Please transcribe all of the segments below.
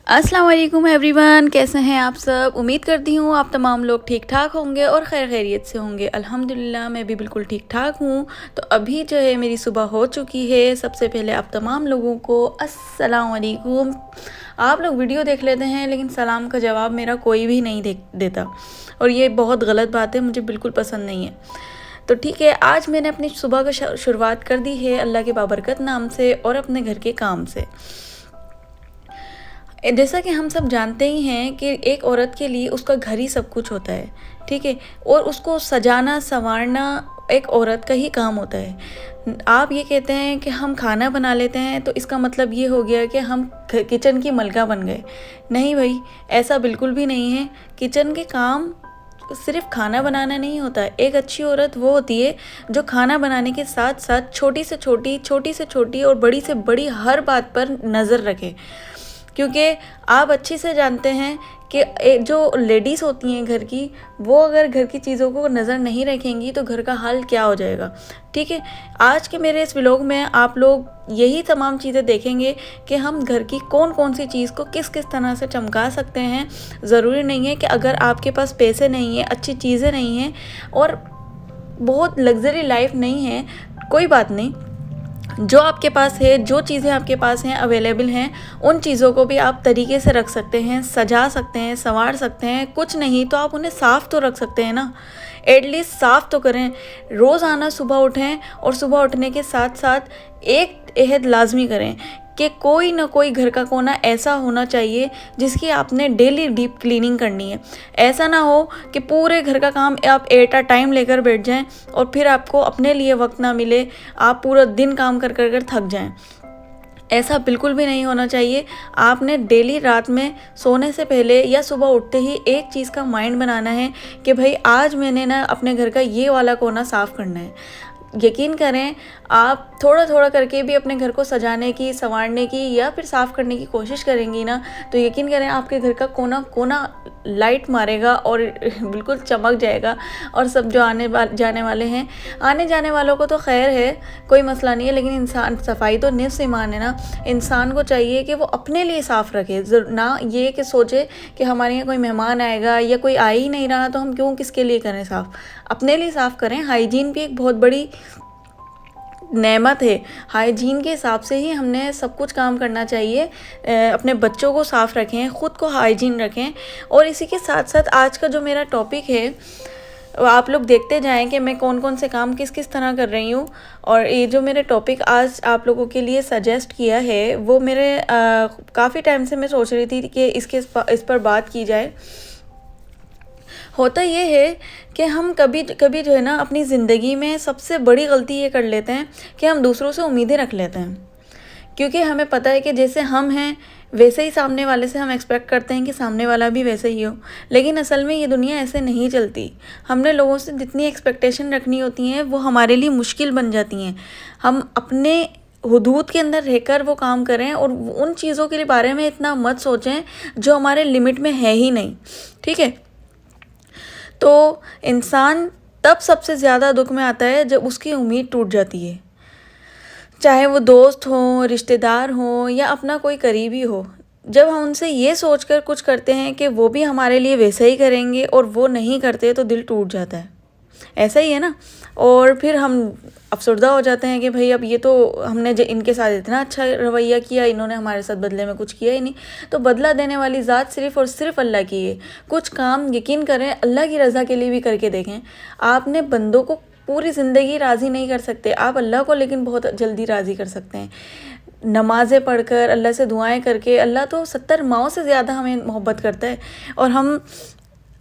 अस्सलाम वालेकुम एवरीवन, कैसे हैं आप सब। उम्मीद करती हूँ आप तमाम लोग ठीक ठाक होंगे और खैर खैरियत से होंगे। अल्हम्दुलिल्लाह मैं भी बिल्कुल ठीक ठाक हूँ। तो अभी जो है मेरी सुबह हो चुकी है। सबसे पहले आप तमाम लोगों को अस्सलाम वालेकुम। आप लोग वीडियो देख लेते हैं लेकिन सलाम का जवाब मेरा कोई भी नहीं देता और ये बहुत गलत बात है, मुझे बिल्कुल पसंद नहीं है। तो ठीक है, आज मैंने अपनी सुबह का शुरुआत कर दी है अल्लाह के बाबरकत नाम से और अपने घर के काम से। जैसा कि हम सब जानते ही हैं कि एक औरत के लिए उसका घर ही सब कुछ होता है, ठीक है, और उसको सजाना संवारना एक औरत का ही काम होता है। आप ये कहते हैं कि हम खाना बना लेते हैं तो इसका मतलब ये हो गया कि हम किचन की मलका बन गए। नहीं भाई, ऐसा बिल्कुल भी नहीं है। किचन के काम सिर्फ खाना बनाना नहीं होता है। एक अच्छी औरत वो होती है जो खाना बनाने के साथ साथ छोटी से छोटी और बड़ी से बड़ी हर बात पर नज़र रखे। क्योंकि आप अच्छे से जानते हैं कि जो लेडीज़ होती हैं घर की, वो अगर घर की चीज़ों को नज़र नहीं रखेंगी तो घर का हाल क्या हो जाएगा। ठीक है, आज के मेरे इस व्लॉग में आप लोग यही तमाम चीज़ें देखेंगे कि हम घर की कौन कौन सी चीज़ को किस किस तरह से चमका सकते हैं। ज़रूरी नहीं है कि अगर आपके पास पैसे नहीं हैं, अच्छी चीज़ें नहीं हैं और बहुत लग्जरी लाइफ नहीं है, कोई बात नहीं। जो आपके पास है, जो चीज़ें आपके पास हैं, अवेलेबल हैं, उन चीज़ों को भी आप तरीके से रख सकते हैं, सजा सकते हैं, संवार सकते हैं। कुछ नहीं तो आप उन्हें साफ़ तो रख सकते हैं ना, एटलीस्ट साफ़ तो करें। रोज़ाना सुबह उठें और सुबह उठने के साथ साथ एक अहद लाजमी करें कि कोई ना कोई घर का कोना ऐसा होना चाहिए जिसकी आपने डेली डीप क्लीनिंग करनी है। ऐसा ना हो कि पूरे घर का काम आप एट अ टाइम लेकर बैठ जाएं और फिर आपको अपने लिए वक्त ना मिले, आप पूरा दिन काम कर कर थक जाएं। ऐसा बिल्कुल भी नहीं होना चाहिए। आपने डेली रात में सोने से पहले या सुबह उठते ही एक चीज़ का माइंड बनाना है कि भाई आज मैंने ना अपने घर का ये वाला कोना साफ़ करना है। यकीन करें, आप थोड़ा थोड़ा करके भी अपने घर को सजाने की, संवारने की या फिर साफ़ करने की कोशिश करेंगी ना, तो यकीन करें आपके घर का कोना कोना लाइट मारेगा और बिल्कुल चमक जाएगा। और सब जो जाने वाले हैं, आने जाने वालों को तो खैर है, कोई मसला नहीं है, लेकिन इंसान, सफाई तो निस्फ़ ईमान है ना। इंसान को चाहिए कि वो अपने लिए साफ़ रखे, ना ये कि सोचे कि हमारे यहाँ कोई मेहमान आएगा या कोई आ ही नहीं रहा तो हम क्यों किसके लिए करें साफ़। अपने लिए साफ़ करें। हाइजीन भी एक बहुत बड़ी नेमत है। हाइजीन के हिसाब से ही हमने सब कुछ काम करना चाहिए। अपने बच्चों को साफ़ रखें, ख़ुद को हाइजीन रखें। और इसी के साथ साथ आज का जो मेरा टॉपिक है, आप लोग देखते जाएं कि मैं कौन कौन से काम किस किस तरह कर रही हूँ। और ये जो मेरे टॉपिक आज आप लोगों के लिए सजेस्ट किया है, वो मेरे काफ़ी टाइम से मैं सोच रही थी कि इस पर बात की जाए। होता ये है कि हम कभी कभी जो है ना, अपनी ज़िंदगी में सबसे बड़ी गलती ये कर लेते हैं कि हम दूसरों से उम्मीदें रख लेते हैं। क्योंकि हमें पता है कि जैसे हम हैं वैसे ही सामने वाले से हम एक्सपेक्ट करते हैं कि सामने वाला भी वैसे ही हो। लेकिन असल में ये दुनिया ऐसे नहीं चलती। हमने लोगों से जितनी एक्सपेक्टेशन रखनी होती हैं वो हमारे लिए मुश्किल बन जाती हैं। हम अपने हुदूद के अंदर रहकर वो काम करें और उन चीज़ों के बारे में इतना मत सोचें जो हमारे लिमिट में है ही नहीं। ठीक है, तो इंसान तब सबसे ज़्यादा दुख में आता है जब उसकी उम्मीद टूट जाती है, चाहे वो दोस्त हो, रिश्तेदार हो या अपना कोई करीबी हो। जब हम उनसे ये सोचकर कुछ करते हैं कि वो भी हमारे लिए वैसा ही करेंगे और वो नहीं करते तो दिल टूट जाता है। ऐसा ही है ना। और फिर हम अफसरदा हो जाते हैं कि भाई अब ये तो हमने इनके साथ इतना अच्छा रवैया किया, इन्होंने हमारे साथ बदले में कुछ किया ही नहीं। तो बदला देने वाली ज़ात सिर्फ़ और सिर्फ अल्लाह की है। कुछ काम यकीन करें अल्लाह की रज़ा के लिए भी करके देखें। आपने बंदों को पूरी ज़िंदगी राज़ी नहीं कर सकते, आप अल्लाह को लेकिन बहुत जल्दी राज़ी कर सकते हैं। नमाज़ें पढ़कर, अल्लाह से दुआएं करके। अल्लाह तो 70 माओं से ज़्यादा हमें मोहब्बत करता है और हम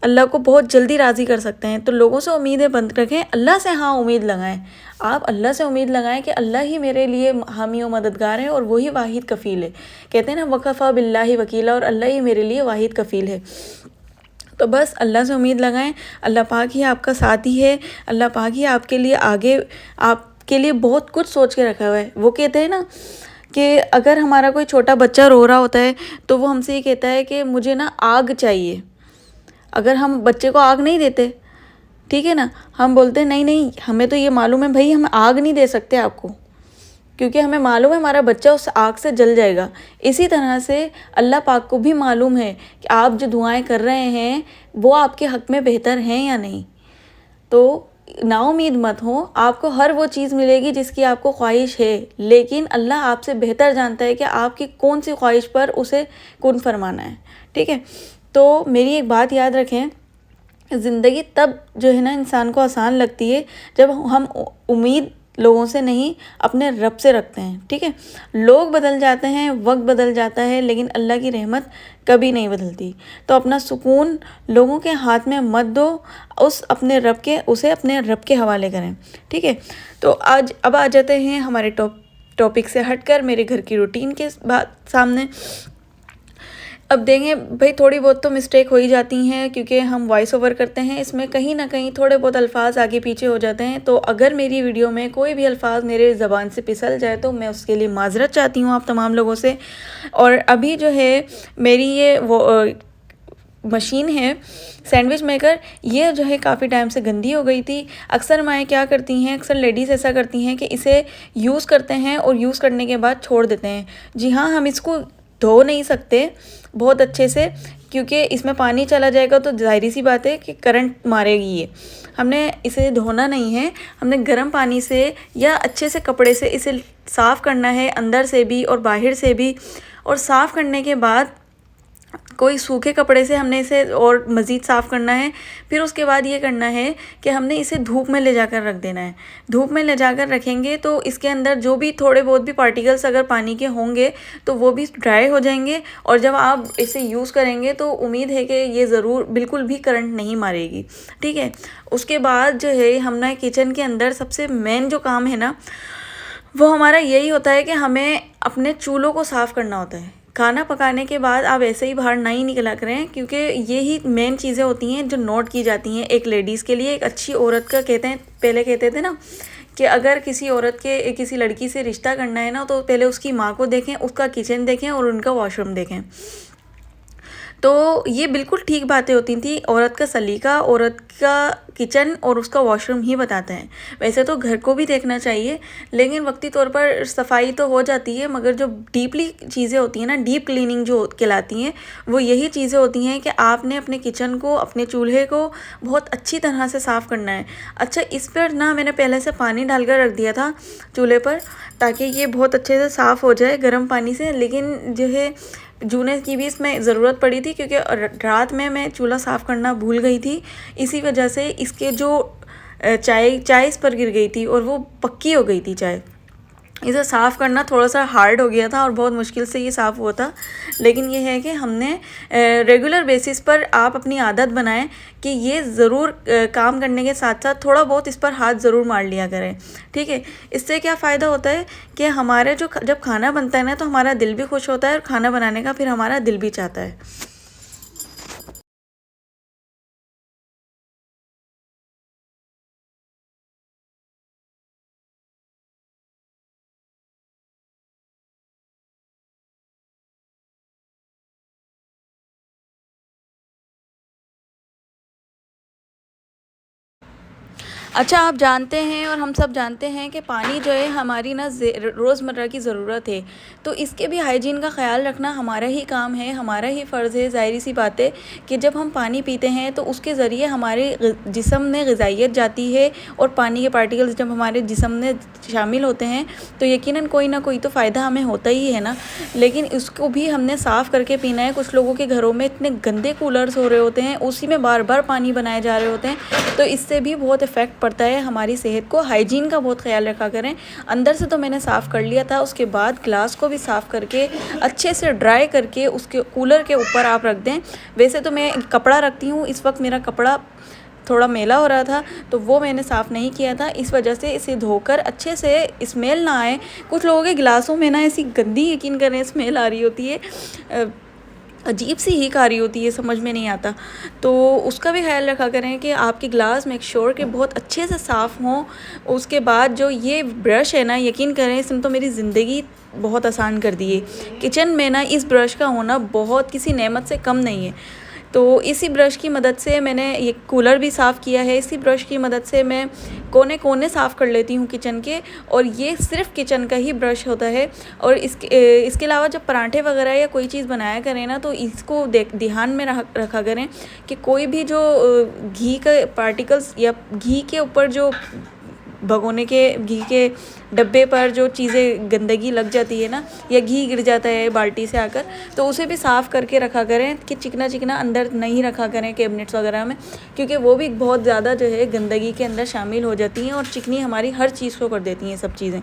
अल्लाह को बहुत जल्दी राज़ी कर सकते हैं। तो लोगों से उम्मीदें बंद रखें, अल्लाह से हाँ उम्मीद लगाएं। आप अल्लाह से उम्मीद लगाएं कि अल्लाह ही मेरे लिए हामी व मददगार है और वही वाहिद कफ़ील है। कहते हैं ना, वकफ़ा बिल्लाहि वकीला, और अल्लाह ही मेरे लिए वाहिद कफ़ील है। तो बस अल्लाह से उम्मीद लगाएं। अल्लाह पाक ही आपका साथी है। अल्लाह पाक ही आपके लिए आगे, आपके लिए बहुत कुछ सोच के रखा हुआ है। वो कहते हैं ना कि अगर हमारा कोई छोटा बच्चा रो रहा होता है तो वो हमसे ये कहता है कि मुझे ना आग चाहिए। अगर हम बच्चे को आग नहीं देते, ठीक है ना, हम बोलते हैं नहीं नहीं, हमें तो ये मालूम है भाई, हम आग नहीं दे सकते आपको, क्योंकि हमें मालूम है हमारा बच्चा उस आग से जल जाएगा। इसी तरह से अल्लाह पाक को भी मालूम है कि आप जो दुआएं कर रहे हैं वो आपके हक़ में बेहतर हैं या नहीं। तो नाउम्मीद मत हो, आपको हर वो चीज़ मिलेगी जिसकी आपको ख्वाहिश है, लेकिन अल्लाह आपसे बेहतर जानता है कि आपकी कौन सी ख्वाहिश पर उसे कुन फरमाना है। ठीक है, तो मेरी एक बात याद रखें, ज़िंदगी तब जो है ना इंसान को आसान लगती है जब हम उम्मीद लोगों से नहीं अपने रब से रखते हैं। ठीक है, लोग बदल जाते हैं, वक्त बदल जाता है, लेकिन अल्लाह की रहमत कभी नहीं बदलती। तो अपना सुकून लोगों के हाथ में मत दो, उसे अपने रब के हवाले करें। ठीक है, तो अब आ जाते हैं हमारे टॉपिक से हटकर मेरे घर की रूटीन के सामने। अब देंगे भाई, थोड़ी बहुत तो मिस्टेक हो ही जाती हैं क्योंकि हम वॉइस ओवर करते हैं, इसमें कहीं ना कहीं थोड़े बहुत अल्फाज आगे पीछे हो जाते हैं। तो अगर मेरी वीडियो में कोई भी अल्फाज मेरे ज़बान से फिसल जाए तो मैं उसके लिए माजरत चाहती हूँ आप तमाम लोगों से। और अभी जो है मेरी ये मशीन है सैंडविच मेकर, ये जो है काफ़ी टाइम से गंदी हो गई थी। अक्सर माएँ क्या करती हैं, अक्सर लेडीज़ ऐसा करती हैं कि इसे यूज़ करते हैं और यूज़ करने के बाद छोड़ देते हैं। जी हाँ, हम इसको धो नहीं सकते बहुत अच्छे से क्योंकि इसमें पानी चला जाएगा तो ज़ाहिर सी बात है कि करंट मारेगी ये। हमने इसे धोना नहीं है, हमने गर्म पानी से या अच्छे से कपड़े से इसे साफ़ करना है, अंदर से भी और बाहर से भी। और साफ़ करने के बाद कोई सूखे कपड़े से हमने इसे और मज़ीद साफ़ करना है। फिर उसके बाद ये करना है कि हमने इसे धूप में ले जाकर रख देना है। धूप में ले जाकर रखेंगे तो इसके अंदर जो भी थोड़े बहुत भी पार्टिकल्स अगर पानी के होंगे तो वो भी ड्राई हो जाएंगे, और जब आप इसे यूज़ करेंगे तो उम्मीद है कि ये ज़रूर बिल्कुल भी करंट नहीं मारेगी। ठीक है, उसके बाद जो है हमने किचन के अंदर सबसे मेन जो काम है ना वो हमारा यही होता है कि हमें अपने चूल्हों को साफ़ करना होता है। खाना पकाने के बाद आप ऐसे ही बाहर नहीं निकला करें, क्योंकि ये ही मेन चीज़ें होती हैं जो नोट की जाती हैं एक लेडीज़ के लिए। एक अच्छी औरत का पहले कहते थे ना कि अगर किसी औरत के किसी लड़की से रिश्ता करना है ना तो पहले उसकी माँ को देखें, उसका किचन देखें और उनका वॉशरूम देखें। तो ये बिल्कुल ठीक बातें होती थी। औरत का सलीका, औरत का किचन और उसका वॉशरूम ही बताते हैं। वैसे तो घर को भी देखना चाहिए, लेकिन वक्ती तौर पर सफाई तो हो जाती है, मगर जो डीपली चीज़ें होती हैं ना, डीप क्लीनिंग जो कहलाती हैं, वो यही चीज़ें होती हैं कि आपने अपने किचन को, अपने चूल्हे को बहुत अच्छी तरह से साफ़ करना है। अच्छा, इस पर ना मैंने पहले से पानी डालकर रख दिया था चूल्हे पर ताकि ये बहुत अच्छे से साफ़ हो जाए गर्म पानी से, लेकिन जो है जूने की भी इसमें ज़रूरत पड़ी थी क्योंकि रात में मैं चूल्हा साफ़ करना भूल गई थी। इसी वजह से इसके जो चाय इस पर गिर गई थी और वो पक्की हो गई थी चाय। इसे साफ़ करना थोड़ा सा हार्ड हो गया था और बहुत मुश्किल से ये साफ़ हुआ था। लेकिन ये है कि हमने रेगुलर बेसिस पर आप अपनी आदत बनाएं कि ये ज़रूर काम करने के साथ साथ थोड़ा बहुत इस पर हाथ ज़रूर मार लिया करें। ठीक है, इससे क्या फ़ायदा होता है कि हमारे जब खाना बनता है ना तो हमारा दिल भी खुश होता है और खाना बनाने का फिर हमारा दिल भी चाहता है। अच्छा, आप जानते हैं और हम सब जानते हैं कि पानी जो है हमारी ना रोज़मर्रा की ज़रूरत है, तो इसके भी हाइजीन का ख़्याल रखना हमारा ही काम है, हमारा ही फ़र्ज़ है। ज़ाहिर सी बात है कि जब हम पानी पीते हैं तो उसके ज़रिए हमारे जिस्म में ग़िज़ाइयत जाती है, और पानी के पार्टिकल्स जब हमारे जिस्म में शामिल होते हैं तो यकीनन कोई ना कोई तो फ़ायदा हमें होता ही है ना। लेकिन उसको भी हमने साफ़ करके पीना है। कुछ लोगों के घरों में इतने गंदे कूलर्स हो रहे होते हैं, उसी में बार बार पानी बनाए जा रहे होते हैं, तो इससे भी बहुत इफ़ेक्ट पड़ता है हमारी सेहत को। हाइजीन का बहुत ख्याल रखा करें। अंदर से तो मैंने साफ़ कर लिया था, उसके बाद ग्लास को भी साफ़ करके अच्छे से ड्राई करके उसके कूलर के ऊपर आप रख दें। वैसे तो मैं कपड़ा रखती हूँ, इस वक्त मेरा कपड़ा थोड़ा मेला हो रहा था तो वो मैंने साफ़ नहीं किया था, इस वजह से इसे धोकर अच्छे से स्मेल ना आए। कुछ लोगों के गिलासों में ना ऐसी गंदी, यकीन करें, स्मेल आ रही होती है, अजीब सी हीक आ रही होती है, समझ में नहीं आता। तो उसका भी ख्याल रखा करें कि आपके ग्लास मेक श्योर कि बहुत अच्छे से साफ़ हों। उसके बाद जो ये ब्रश है ना, यकीन करें इसने तो मेरी ज़िंदगी बहुत आसान कर दी है। किचन में ना इस ब्रश का होना बहुत किसी नेमत से कम नहीं है। तो इसी ब्रश की मदद से मैंने ये कूलर भी साफ़ किया है। इसी ब्रश की मदद से मैं कोने कोने साफ़ कर लेती हूँ किचन के, और ये सिर्फ किचन का ही ब्रश होता है। और इसके अलावा जब पराठे वगैरह या कोई चीज़ बनाया करें ना, तो इसको ध्यान में रखा करें कि कोई भी जो घी का पार्टिकल्स या घी के ऊपर जो भगोने के घी के डब्बे पर जो चीज़ें गंदगी लग जाती है ना, या घी गिर जाता है बाल्टी से आकर, तो उसे भी साफ़ करके रखा करें कि चिकना चिकना अंदर नहीं रखा करें कैबिनेट्स वगैरह में, क्योंकि वो भी बहुत ज़्यादा जो है गंदगी के अंदर शामिल हो जाती हैं और चिकनी हमारी हर चीज़ को कर देती हैं सब चीज़ें।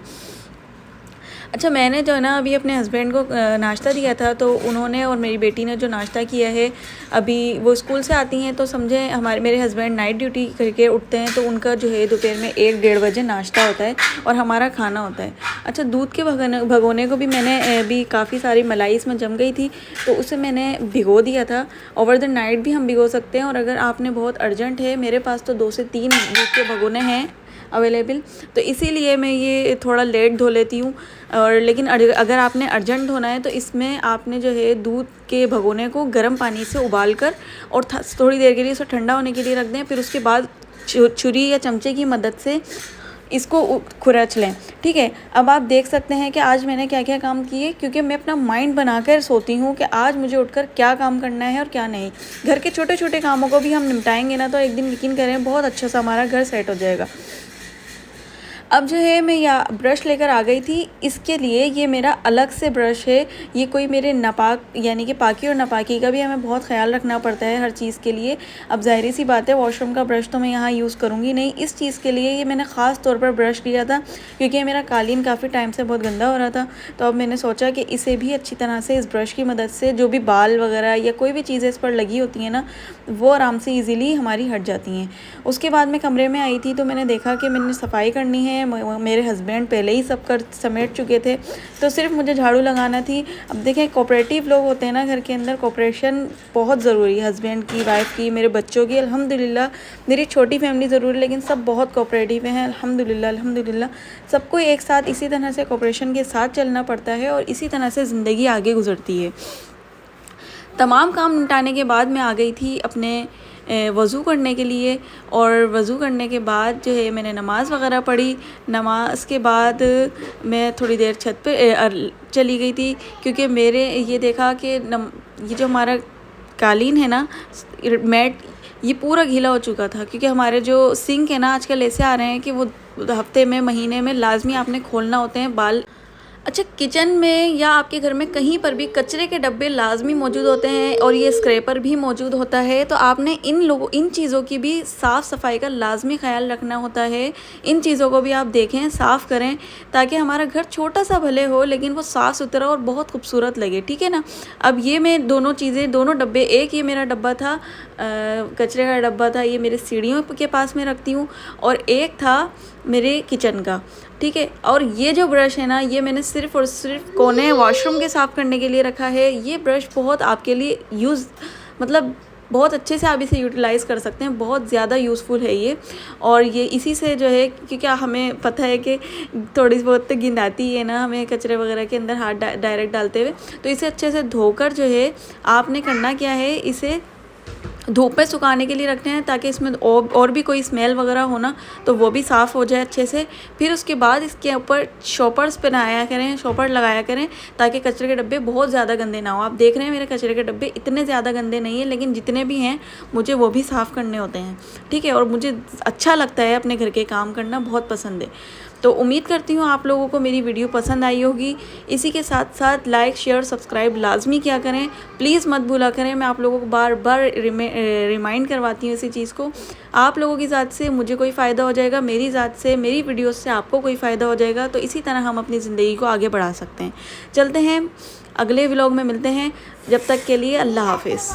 अच्छा, मैंने जो है ना अभी अपने हस्बैंड को नाश्ता दिया था, तो उन्होंने और मेरी बेटी ने जो नाश्ता किया है, अभी वो स्कूल से आती हैं तो समझे मेरे हस्बैंड नाइट ड्यूटी करके उठते हैं, तो उनका जो है दोपहर में 1-1:30 बजे नाश्ता होता है और हमारा खाना होता है। अच्छा, दूध के भगोने को भी मैंने अभी काफ़ी सारी मलाई इसमें जम गई थी, तो उसे मैंने भिगो दिया था। ओवर द नाइट भी हम भिगो सकते हैं, और अगर आपने बहुत अर्जेंट है, मेरे पास तो 2 से 3 दूध के भगोने हैं अवेलेबल, तो इसीलिए मैं ये थोड़ा लेट धो लेती हूँ। और लेकिन अगर आपने अर्जेंट धोना है, तो इसमें आपने जो है दूध के भगोने को गर्म पानी से उबाल कर और थोड़ी देर के लिए इसे ठंडा होने के लिए रख दें। फिर उसके बाद छुरी या चमचे की मदद से इसको खुरच लें। ठीक है, अब आप देख सकते हैं कि आज मैंने क्या क्या काम किए, क्योंकि मैं अपना माइंड बनाकर सोती हूँ कि आज मुझे उठकर क्या काम करना है और क्या नहीं। घर के छोटे छोटे कामों को भी हम निपटाएंगे ना, तो एक दिन यकीन करें बहुत अच्छा सा हमारा घर सेट हो जाएगा। अब जो है मैं या ब्रश लेकर आ गई थी। इसके लिए ये मेरा अलग से ब्रश है। ये कोई मेरे नापाक, यानी कि पाकी और नापाकी का भी हमें बहुत ख्याल रखना पड़ता है हर चीज़ के लिए। अब ज़ाहिर सी बात है, वॉशरूम का ब्रश तो मैं यहाँ यूज़ करूँगी नहीं। इस चीज़ के लिए ये मैंने ख़ास तौर पर ब्रश लिया था, क्योंकि मेरा कालीन काफ़ी टाइम से बहुत गंदा हो रहा था। तो अब मैंने सोचा कि इसे भी अच्छी तरह से इस ब्रश की मदद से जो भी बाल वगैरह या कोई भी चीज़ें इस पर लगी होती हैं ना, वो आराम से ईज़िली हमारी हट जाती हैं। उसके बाद मैं कमरे में आई थी, तो मैंने देखा कि मैंने सफाई करनी है। मेरे हस्बैंड पहले ही सब कर समेट चुके थे, तो सिर्फ मुझे झाड़ू लगाना थी। अब देखें, कोऑपरेटिव लोग होते हैं ना घर के अंदर, कोऑपरेशन बहुत ज़रूरी है। हस्बैंड की, वाइफ की, मेरे बच्चों की। अल्हम्दुलिल्लाह मेरी छोटी फैमिली ज़रूर है, लेकिन सब बहुत कोऑपरेटिव हैं। अल्हम्दुलिल्लाह अल्हम्दुलिल्लाह सबको एक साथ इसी तरह से कोऑपरेशन के साथ चलना पड़ता है, और इसी तरह से ज़िंदगी आगे गुजरती है। तमाम काम निपटाने के बाद मैं आ गई थी अपने वज़ू करने के लिए, और वज़ू करने के बाद जो है मैंने नमाज़ वगैरह पढ़ी। नमाज के बाद मैं थोड़ी देर छत पे चली गई थी, क्योंकि मेरे ये देखा कि ये जो हमारा कालीन है ना, मैट, ये पूरा गीला हो चुका था। क्योंकि हमारे जो सिंक है ना, आजकल ऐसे आ रहे हैं कि वो हफ्ते में, महीने में लाजमी आपने खोलना होते हैं बाल। अच्छा, किचन में या आपके घर में कहीं पर भी कचरे के डब्बे लाजमी मौजूद होते हैं, और ये स्क्रैपर भी मौजूद होता है। तो आपने इन चीज़ों की भी साफ़ सफाई का लाजमी ख्याल रखना होता है। इन चीज़ों को भी आप देखें, साफ़ करें, ताकि हमारा घर छोटा सा भले हो, लेकिन वो साफ़ सुथरा और बहुत खूबसूरत लगे। ठीक है ना। अब ये मैं दोनों चीज़ें, दोनों डब्बे, एक ये मेरा डब्बा था, कचरे का डब्बा था, ये मेरे सीढ़ियों के पास में रखती हूँ, और एक था मेरे किचन का। ठीक है, और ये जो ब्रश है ना, ये मैंने सिर्फ़ और सिर्फ कोने वॉशरूम के साफ़ करने के लिए रखा है। ये ब्रश बहुत आपके लिए मतलब बहुत अच्छे से आप इसे यूटिलाइज़ कर सकते हैं, बहुत ज़्यादा यूज़फुल है ये। और ये इसी से जो है, क्योंकि हमें पता है कि थोड़ी बहुत तो गिंद आती है ना हमें कचरे वगैरह के अंदर हाथ डायरेक्ट डालते हुए, तो इसे अच्छे से धोकर जो है आपने करना क्या है, इसे धूप पे सुखाने के लिए रखते हैं, ताकि इसमें और भी कोई स्मेल वगैरह हो ना, तो वो भी साफ़ हो जाए अच्छे से। फिर उसके बाद इसके ऊपर शॉपर्स बनाया करें, शॉपर लगाया करें, ताकि कचरे के डब्बे बहुत ज़्यादा गंदे ना हो। आप देख रहे हैं मेरे कचरे के डब्बे इतने ज़्यादा गंदे नहीं हैं, लेकिन जितने भी हैं मुझे वो भी साफ़ करने होते हैं। ठीक है, और मुझे अच्छा लगता है अपने घर के काम करना, बहुत पसंद है। तो उम्मीद करती हूँ आप लोगों को मेरी वीडियो पसंद आई होगी। इसी के साथ साथ लाइक, शेयर, सब्सक्राइब लाजमी किया करें, प्लीज़ मत भूला करें। मैं आप लोगों को बार बार रिमाइंड करवाती हूँ इसी चीज़ को। आप लोगों की ज़ात से मुझे कोई फ़ायदा हो जाएगा, मेरी ज़ात से, मेरी वीडियोस से आपको कोई फ़ायदा हो जाएगा। तो इसी तरह हम अपनी ज़िंदगी को आगे बढ़ा सकते हैं। चलते हैं, अगले व्लॉग में मिलते हैं। जब तक के लिए अल्लाह हाफिज़।